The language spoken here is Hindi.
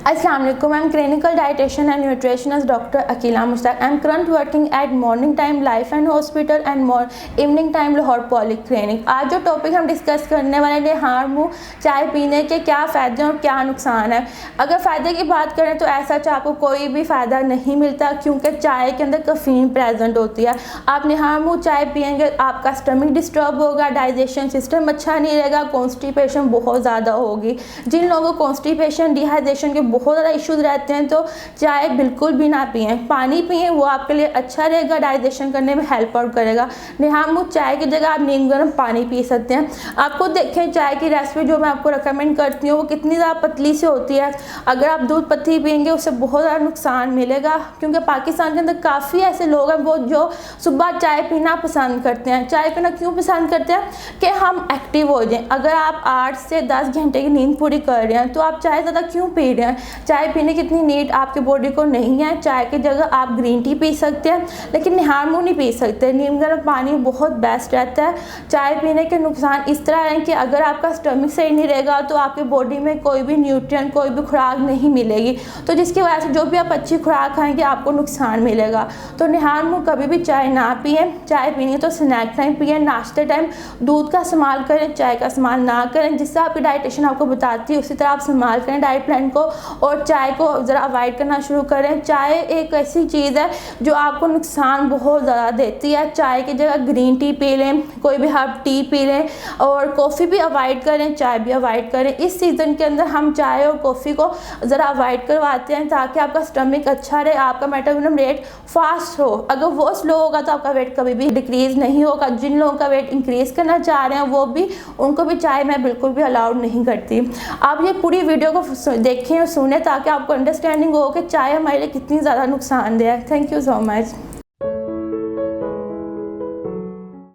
Assalamu alaikum. I'm clinical dietitian and nutritionist Dr. Akila Mushtaq. I'm currently working at morning time Life and Hospital and more evening time Lahore Polyclinic. आज जो टॉपिक हम डिस्कस करने वाले हैं हाँ मुँह चाय पीने के क्या फ़ायदे और क्या नुकसान है। अगर फ़ायदे की बात करें तो ऐसा चाय आपको कोई भी फ़ायदा नहीं मिलता क्योंकि चाय के अंदर कैफीन प्रेजेंट होती है। आप निहार मुँह चाय पियेंगे आपका स्टमक डिस्टर्ब होगा, डाइजेशन सिस्टम अच्छा नहीं रहेगा, कॉन्स्टिपेशन बहुत ज़्यादा होगी। जिन लोगों को कॉन्स्टिपेशन डिहाइड्रेशन के बहुत ज़्यादा इश्यूज रहते हैं तो चाय बिल्कुल भी ना पिएं, पानी पिएं, वो आपके लिए अच्छा रहेगा, डाइजेशन करने में हेल्प आउट करेगा। निहार मुँह चाय की जगह आप नीम गर्म पानी पी सकते हैं। आपको देखें चाय की रेसिपी जो मैं आपको रिकमेंड करती हूँ वो कितनी ज़्यादा पतली से होती है। अगर आप दूध पत्ती पियेंगे उससे बहुत ज़्यादा नुकसान मिलेगा क्योंकि पाकिस्तान के अंदर काफ़ी ऐसे लोग हैं वो जो सुबह चाय पीना पसंद करते हैं। चाय पीना क्यों पसंद करते हैं कि हम एक्टिव हो जाएं। अगर आप 8 से 10 घंटे की नींद पूरी कर रहे हैं तो आप चाय ज़्यादा क्यों पी रहे हैं। चाय पीने की इतनी नीड आपके बॉडी को नहीं है। चाय की जगह आप ग्रीन टी पी सकते हैं लेकिन निहार मुँह नहीं पी सकते। नीम गर्म पानी बहुत बेस्ट रहता है। चाय पीने के नुकसान इस तरह हैं कि अगर आपका स्टमक सही नहीं रहेगा तो आपके बॉडी में कोई भी न्यूट्रिएंट कोई भी खुराक नहीं मिलेगी, तो जिसकी वजह से जो भी आप अच्छी खुराक खाएंगे आपको नुकसान मिलेगा। तो निहार मुँह कभी भी चाय ना पिए। चाय पीनी तो स्नैक टाइम पिए, नाश्ते टाइम दूध का इस्तेमाल करें, चाय का इस्तेमाल ना करें। जिससे आपकी डाइटिशियन आपको बताती है उसी तरह आप इस्तेमाल करें डाइट प्लान को और चाय को ज़रा अवॉइड करना शुरू करें। चाय एक ऐसी चीज़ है जो आपको नुकसान बहुत ज़्यादा देती है। चाय की जगह ग्रीन टी पी लें, कोई भी हर्ब टी पी लें और कॉफ़ी भी अवॉइड करें, चाय भी अवॉइड करें। इस सीज़न के अंदर हम चाय और कॉफ़ी को ज़रा अवॉइड करवाते हैं ताकि आपका स्टमक अच्छा रहे, आपका मेटाबॉलिज्म रेट फास्ट हो। अगर वो स्लो होगा तो आपका वेट कभी भी डिक्रीज़ नहीं होगा। जिन लोगों का वेट इंक्रीज़ करना चाह रहे हैं वो भी उनको भी चाय मैं बिल्कुल भी अलाउड नहीं करती। आप ये पूरी वीडियो को देखें और सुने ताकि आपको अंडरस्टैंडिंग हो कि चाय हमारे लिए कितनी ज़्यादा नुकसानदेह है। Thank you so much.